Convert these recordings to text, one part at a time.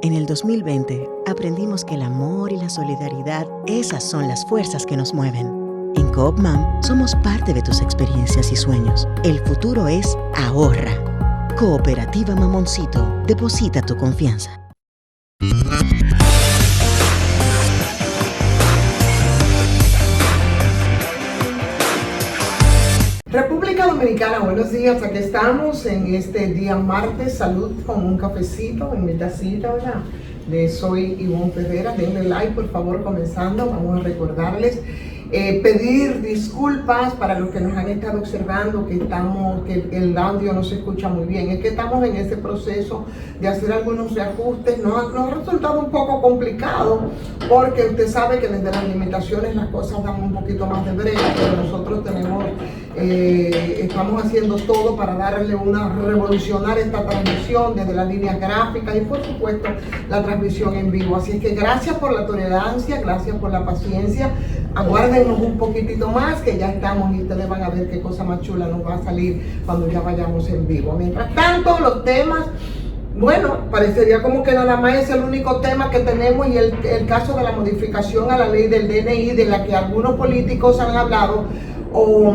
En el 2020 aprendimos que el amor y la solidaridad, esas son las fuerzas que nos mueven. En Coop Mam somos parte de tus experiencias y sueños. El futuro es ahorra. Cooperativa Mamoncito, deposita tu confianza. República Dominicana, buenos días, aquí estamos en este día martes, salud con un cafecito en mi tacita, ¿verdad? Soy Ivonne Ferreira, denle like por favor comenzando, vamos a recordarles, pedir disculpas para los que nos han estado observando que el audio no se escucha muy bien, es que estamos en ese proceso de hacer algunos reajustes, nos ha resultado un poco complicado porque usted sabe que desde las limitaciones las cosas dan un poquito más de brega, pero nosotros estamos haciendo todo para revolucionar esta transmisión desde las líneas gráficas y por supuesto la transmisión en vivo. Así es que gracias por la tolerancia, gracias por la paciencia. Aguárdenos un poquitito más que ya estamos y ustedes van a ver qué cosa más chula nos va a salir cuando ya vayamos en vivo. Mientras tanto, los temas, bueno, parecería como que nada más es el único tema que tenemos y el caso de la modificación a la ley del DNI de la que algunos políticos han hablado, o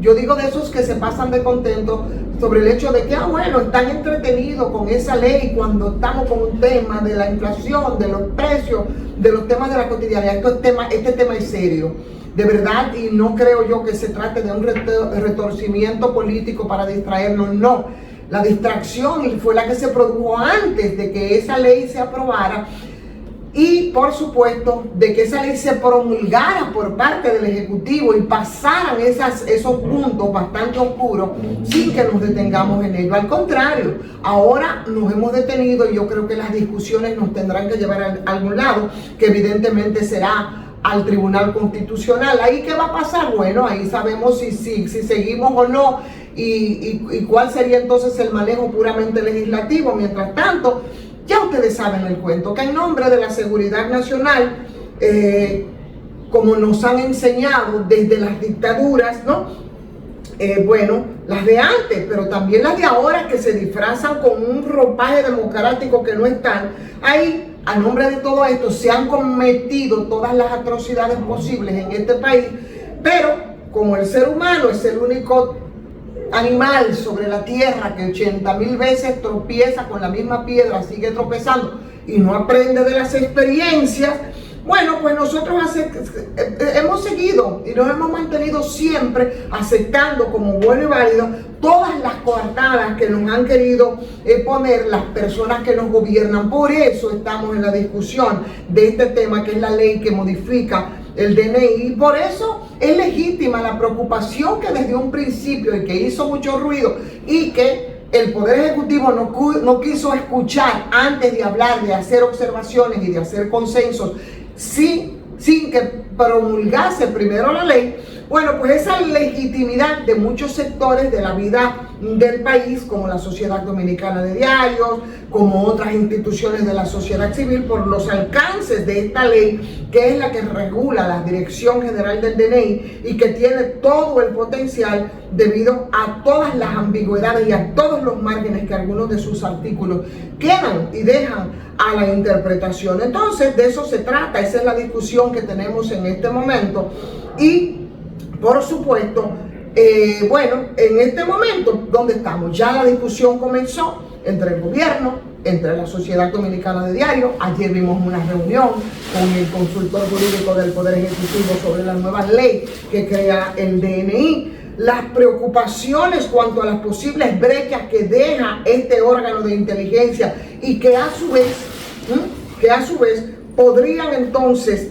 yo digo de esos que se pasan de contento sobre el hecho de que, bueno, están entretenidos con esa ley cuando estamos con un tema de la inflación, de los precios, de los temas de la cotidianidad. Este tema es serio, de verdad, y no creo yo que se trate de un retorcimiento político para distraernos, no. La distracción fue la que se produjo antes de que esa ley se aprobara y, por supuesto, de que esa ley se promulgara por parte del Ejecutivo y pasaran esos puntos bastante oscuros sin que nos detengamos en ello. Al contrario, ahora nos hemos detenido y yo creo que las discusiones nos tendrán que llevar a algún lado, que evidentemente será al Tribunal Constitucional. ¿Ahí qué va a pasar? Bueno, ahí sabemos si seguimos o no y cuál sería entonces el manejo puramente legislativo. Mientras tanto, ya ustedes saben el cuento, que en nombre de la seguridad nacional, como nos han enseñado desde las dictaduras, ¿no? Bueno, las de antes, pero también las de ahora que se disfrazan con un ropaje democrático que no están, ahí, a nombre de todo esto, se han cometido todas las atrocidades posibles en este país, pero como el ser humano es el único animal sobre la tierra que 80,000 veces tropieza con la misma piedra, sigue tropezando y no aprende de las experiencias, bueno, pues nosotros hemos seguido y nos hemos mantenido siempre aceptando como bueno y válido todas las coartadas que nos han querido poner las personas que nos gobiernan. Por eso estamos en la discusión de este tema, que es la ley que modifica el DNI, y por eso es legítima la preocupación que desde un principio y que hizo mucho ruido y que el Poder Ejecutivo no quiso escuchar antes de hablar, de hacer observaciones y de hacer consensos sin que promulgase primero la ley. Bueno, pues esa legitimidad de muchos sectores de la vida del país, como la Sociedad Dominicana de Diarios, como otras instituciones de la sociedad civil, por los alcances de esta ley, que es la que regula la Dirección General del DNI y que tiene todo el potencial debido a todas las ambigüedades y a todos los márgenes que algunos de sus artículos quedan y dejan a la interpretación. Entonces, de eso se trata, esa es la discusión que tenemos en este momento. Y por supuesto, bueno, en este momento, ¿dónde estamos? Ya la discusión comenzó entre el gobierno, entre la Sociedad Dominicana de Diarios. Ayer vimos una reunión con el consultor jurídico del Poder Ejecutivo sobre la nueva ley que crea el DNI. Las preocupaciones cuanto a las posibles brechas que deja este órgano de inteligencia y que a su vez podrían entonces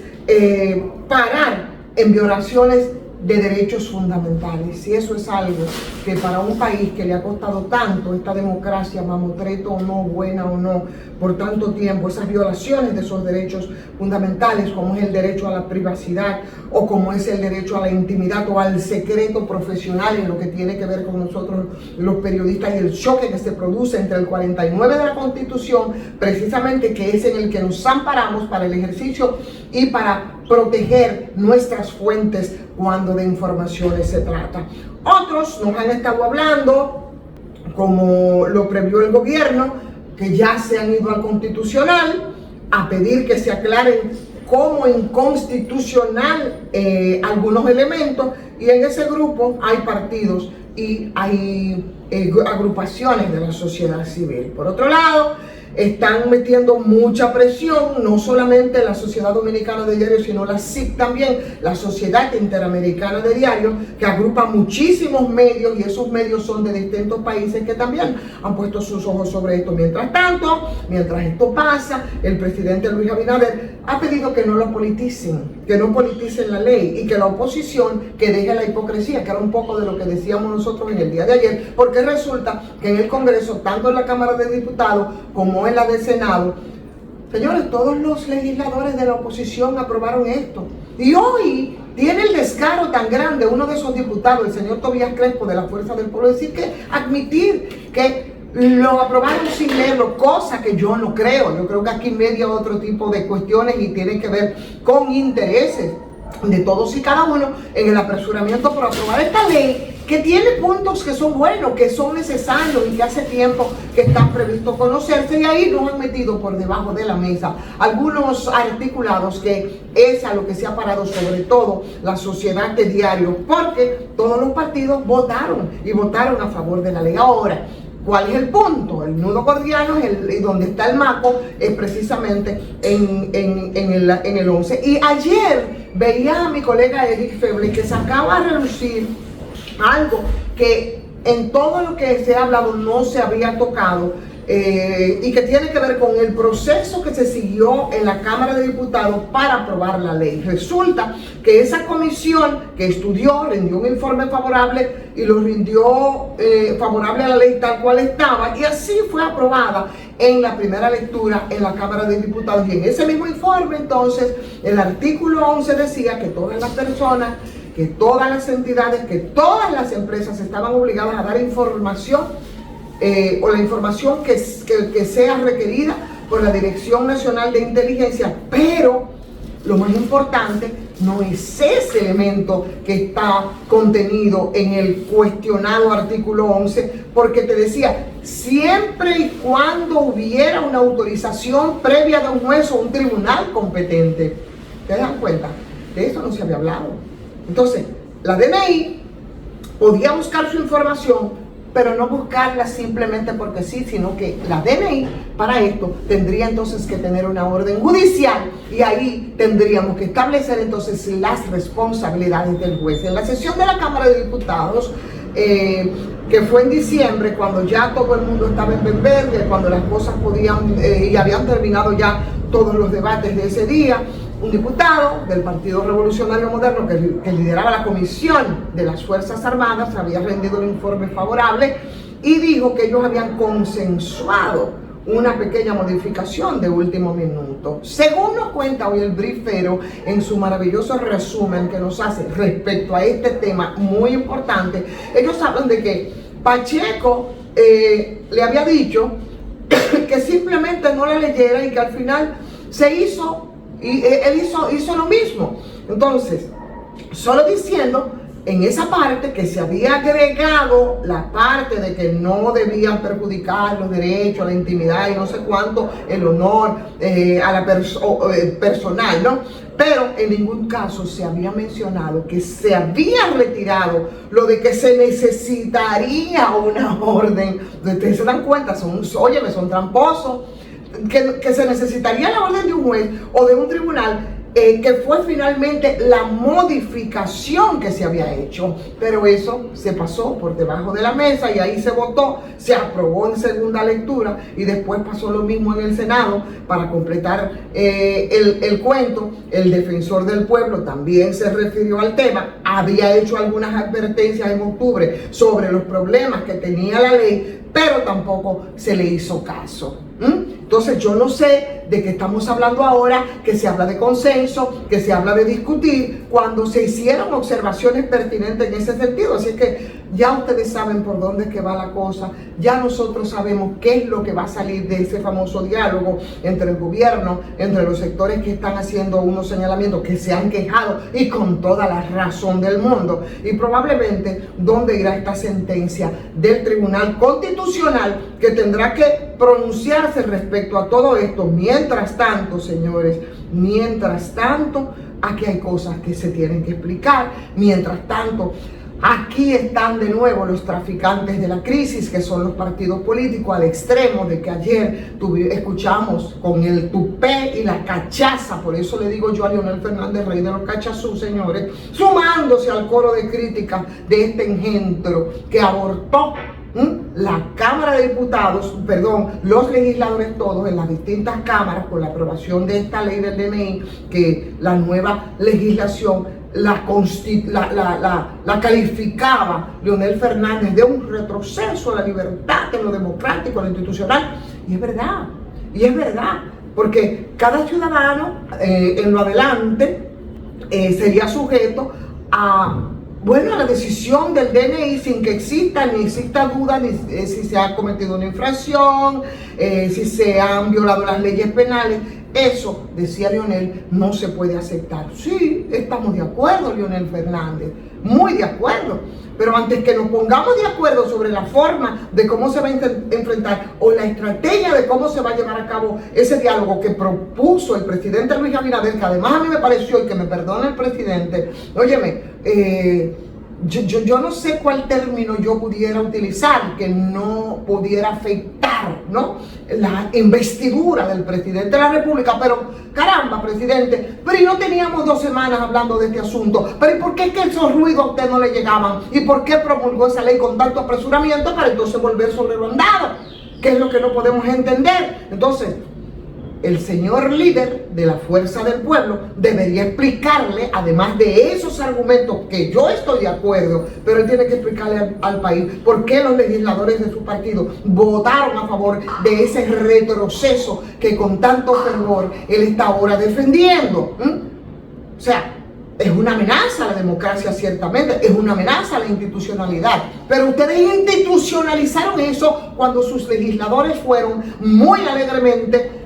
parar en violaciones de derechos fundamentales. Y eso es algo que para un país que le ha costado tanto esta democracia, mamotreto o no, buena o no, por tanto tiempo, esas violaciones de esos derechos fundamentales, como es el derecho a la privacidad o como es el derecho a la intimidad o al secreto profesional, en lo que tiene que ver con nosotros los periodistas, y el choque que se produce entre el 49 de la Constitución, precisamente, que es en el que nos amparamos para el ejercicio y para proteger nuestras fuentes cuando de informaciones se trata. Otros nos han estado hablando, como lo previó el gobierno, que ya se han ido al Constitucional a pedir que se aclaren como inconstitucional algunos elementos, y en ese grupo hay partidos y hay agrupaciones de la sociedad civil. Por otro lado, están metiendo mucha presión, no solamente la Sociedad Dominicana de Diario, sino la SIC también, la Sociedad Interamericana de Diario, que agrupa muchísimos medios, y esos medios son de distintos países que también han puesto sus ojos sobre esto. Mientras tanto, mientras esto pasa, el presidente Luis Abinader ha pedido que no lo politicen, que no politicen la ley, y que la oposición que deje la hipocresía, que era un poco de lo que decíamos nosotros en el día de ayer, porque resulta que en el Congreso, tanto en la Cámara de Diputados como en la del Senado, señores, todos los legisladores de la oposición aprobaron esto. Y hoy tiene el descaro tan grande uno de esos diputados, el señor Tobías Crespo, de la Fuerza del Pueblo, decir que admitir que lo aprobaron sin leerlo, cosa que yo no creo. Yo creo que aquí media otro tipo de cuestiones y tiene que ver con intereses de todos y cada uno en el apresuramiento por aprobar esta ley, que tiene puntos que son buenos, que son necesarios y que hace tiempo que están previstos conocerse, y ahí nos han metido por debajo de la mesa algunos articulados que es a lo que se ha parado sobre todo la sociedad de Diario, porque todos los partidos votaron y votaron a favor de la ley. Ahora, ¿cuál es el punto? El nudo gordiano y donde está el maco es precisamente en el 11. Y ayer veía a mi colega Eric Feble que sacaba a relucir algo que en todo lo que se ha hablado no se había tocado, y que tiene que ver con el proceso que se siguió en la Cámara de Diputados para aprobar la ley. Resulta que esa comisión que estudió, rindió un informe favorable y lo rindió favorable a la ley tal cual estaba, y así fue aprobada en la primera lectura en la Cámara de Diputados. Y en ese mismo informe, entonces, el artículo 11 decía que todas las personas, que todas las entidades, que todas las empresas estaban obligadas a dar información, o la información que sea requerida por la Dirección Nacional de Inteligencia, pero lo más importante no es ese elemento que está contenido en el cuestionado artículo 11, porque te decía, siempre y cuando hubiera una autorización previa de un juez o un tribunal competente. ¿Te dan cuenta? De eso no se había hablado. Entonces, la DNI podía buscar su información, pero no buscarla simplemente porque sí, sino que la DNI para esto tendría entonces que tener una orden judicial, y ahí tendríamos que establecer entonces las responsabilidades del juez. En la sesión de la Cámara de Diputados, que fue en diciembre, cuando ya todo el mundo estaba en verde, cuando las cosas podían y habían terminado ya todos los debates de ese día, un diputado del Partido Revolucionario Moderno que lideraba la Comisión de las Fuerzas Armadas había rendido un informe favorable y dijo que ellos habían consensuado una pequeña modificación de último minuto. Según nos cuenta hoy el brifero en su maravilloso resumen que nos hace respecto a este tema muy importante, ellos hablan de que Pacheco le había dicho que simplemente no la leyera y que al final se hizo. Y él hizo lo mismo. Entonces, solo diciendo en esa parte que se había agregado la parte de que no debían perjudicar los derechos, la intimidad y no sé cuánto, el honor a la personal, ¿no? Pero en ningún caso se había mencionado que se había retirado lo de que se necesitaría una orden. Ustedes se dan cuenta, son tramposos. Que se necesitaría la orden de un juez o de un tribunal, que fue finalmente la modificación que se había hecho, pero eso se pasó por debajo de la mesa y ahí se votó, se aprobó en segunda lectura y después pasó lo mismo en el Senado. Para completar el cuento, el defensor del pueblo también se refirió al tema, había hecho algunas advertencias en octubre sobre los problemas que tenía la ley, pero tampoco se le hizo caso. Entonces yo no sé de qué estamos hablando ahora, que se habla de consenso, que se habla de discutir, cuando se hicieron observaciones pertinentes en ese sentido. Así que ya ustedes saben por dónde es que va la cosa, ya nosotros sabemos qué es lo que va a salir de ese famoso diálogo entre el gobierno, entre los sectores que están haciendo unos señalamientos, que se han quejado y con toda la razón del mundo, y probablemente dónde irá esta sentencia del Tribunal Constitucional, que tendrá que pronunciarse respecto a todo esto. Mientras tanto, señores, mientras tanto, aquí hay cosas que se tienen que explicar. Mientras tanto, aquí están de nuevo los traficantes de la crisis, que son los partidos políticos, al extremo de que ayer escuchamos con el tupé y la cachaza. Por eso le digo yo a Leonel Fernández, rey de los cachazú, señores, sumándose al coro de crítica de este engendro que abortó la Cámara de Diputados, los legisladores todos en las distintas cámaras, con la aprobación de esta ley del DNI, que la nueva legislación la calificaba Leonel Fernández de un retroceso a la libertad, en lo democrático, en lo institucional. Y es verdad, porque cada ciudadano en lo adelante sería sujeto a la decisión del DNI sin que exista duda ni si se ha cometido una infracción, si se han violado las leyes penales. Eso, decía Leonel, no se puede aceptar. Sí, estamos de acuerdo, Leonel Fernández, muy de acuerdo. Pero antes que nos pongamos de acuerdo sobre la forma de cómo se va a enfrentar o la estrategia de cómo se va a llevar a cabo ese diálogo que propuso el presidente Luis Abinader, que además a mí me pareció, y que me perdone el presidente, yo no sé cuál término yo pudiera utilizar que no pudiera afectar, ¿no?, la investidura del presidente de la República. Pero caramba, presidente, pero y no teníamos 2 semanas hablando de este asunto. Pero ¿y por qué es que esos ruidos a usted no le llegaban? ¿Y por qué promulgó esa ley con tanto apresuramiento para entonces volver sobre lo andado? ¿Qué es lo que no podemos entender? Entonces, el señor líder de la Fuerza del Pueblo debería explicarle, además de esos argumentos que yo estoy de acuerdo, pero él tiene que explicarle al país por qué los legisladores de su partido votaron a favor de ese retroceso que con tanto fervor él está ahora defendiendo. O sea, es una amenaza a la democracia, ciertamente, es una amenaza a la institucionalidad, pero ustedes institucionalizaron eso cuando sus legisladores fueron muy alegremente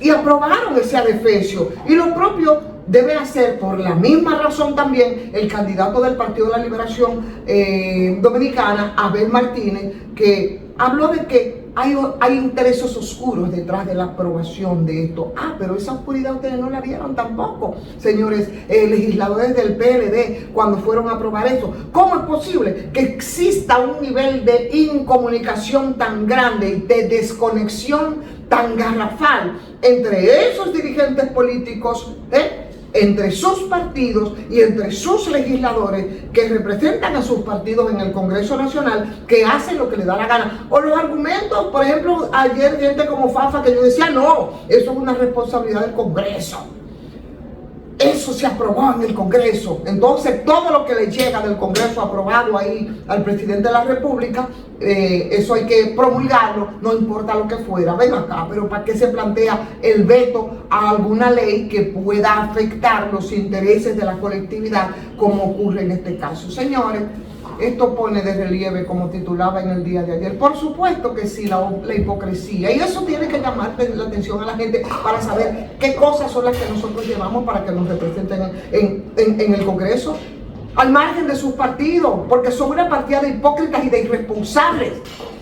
y aprobaron ese adefesio. Y lo propio debe hacer, por la misma razón también, el candidato del Partido de la Liberación Dominicana, Abel Martínez, que habló de que hay intereses oscuros detrás de la aprobación de esto. Pero esa oscuridad ustedes no la vieron tampoco, señores legisladores del PLD, cuando fueron a aprobar eso. ¿Cómo es posible que exista un nivel de incomunicación tan grande y de desconexión tan garrafal entre esos dirigentes políticos, entre sus partidos y entre sus legisladores que representan a sus partidos en el Congreso Nacional, que hacen lo que les da la gana? O los argumentos, por ejemplo, ayer gente como Fafa, que yo decía, no, eso es una responsabilidad del Congreso. Eso se aprobó en el Congreso. Entonces, todo lo que le llega del Congreso aprobado ahí al presidente de la República, eso hay que promulgarlo, no importa lo que fuera. Ven acá, pero ¿para qué se plantea el veto a alguna ley que pueda afectar los intereses de la colectividad, como ocurre en este caso? Señores, esto pone de relieve, como titulaba en el día de ayer, por supuesto que sí, la hipocresía. Y eso tiene que llamar la atención a la gente para saber qué cosas son las que nosotros llevamos para que nos representen en el Congreso, al margen de sus partidos, porque son una partida de hipócritas y de irresponsables,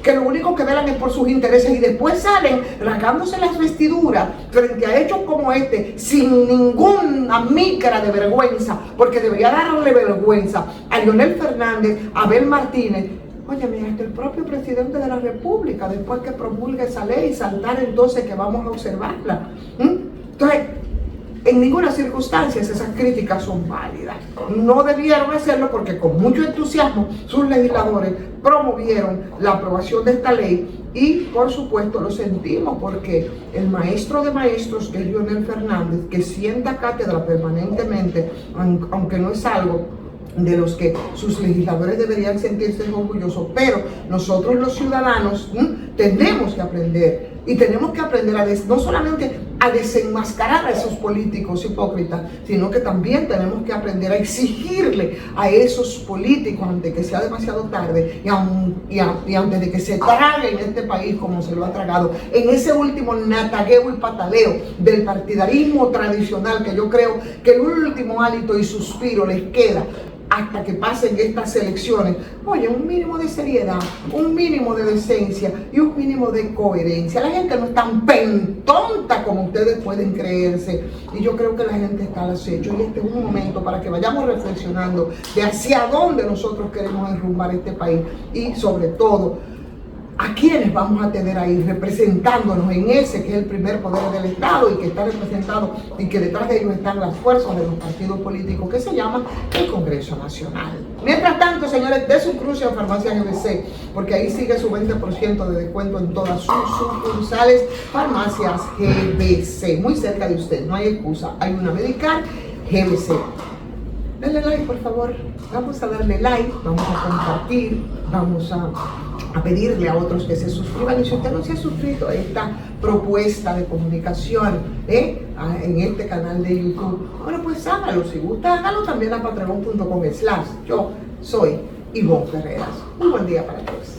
que lo único que velan es por sus intereses y después salen rasgándose las vestiduras frente a hechos como este, sin ninguna mícara de vergüenza, porque debería darle vergüenza a Leonel Fernández, a Abel Martínez. Oye, hasta el propio presidente de la República, después que promulgue esa ley, saltar entonces que vamos a observarla. Entonces, en ninguna circunstancia esas críticas son válidas. No debieron hacerlo porque con mucho entusiasmo sus legisladores promovieron la aprobación de esta ley y por supuesto lo sentimos porque el maestro de maestros, que es Leonel Fernández, que sienta cátedra permanentemente, aunque no es algo de los que sus legisladores deberían sentirse orgullosos, pero nosotros los ciudadanos tenemos que aprender, y tenemos que aprender no solamente a desenmascarar a esos políticos hipócritas, sino que también tenemos que aprender a exigirle a esos políticos, antes que sea demasiado tarde y antes de que se trague en este país como se lo ha tragado, en ese último natagueo y pataleo del partidarismo tradicional, que yo creo que el último hálito y suspiro les queda hasta que pasen estas elecciones. Oye, un mínimo de seriedad, un mínimo de decencia y un mínimo de coherencia. La gente no es tan pentonta como ustedes pueden creerse, y yo creo que la gente está al acecho, y este es un momento para que vayamos reflexionando de hacia dónde nosotros queremos enrumbar este país, y sobre todo a quienes vamos a tener ahí representándonos en ese que es el primer poder del Estado, y que está representado y que detrás de ellos están las fuerzas de los partidos políticos, que se llama el Congreso Nacional. Mientras tanto, señores, de su cruce a Farmacia GBC, porque ahí sigue su 20% de descuento en todas sus sucursales. Farmacias GBC, muy cerca de usted, no hay excusa, hay una Medicar GBC. Denle like, por favor. Vamos a darle like, vamos a compartir, vamos a pedirle a otros que se suscriban. Y si usted no se ha suscrito a esta propuesta de comunicación en este canal de YouTube, bueno, pues hágalo. Si gusta, hágalo también a patreon.com/. Yo soy Ivonne Ferreras. Un buen día para todos.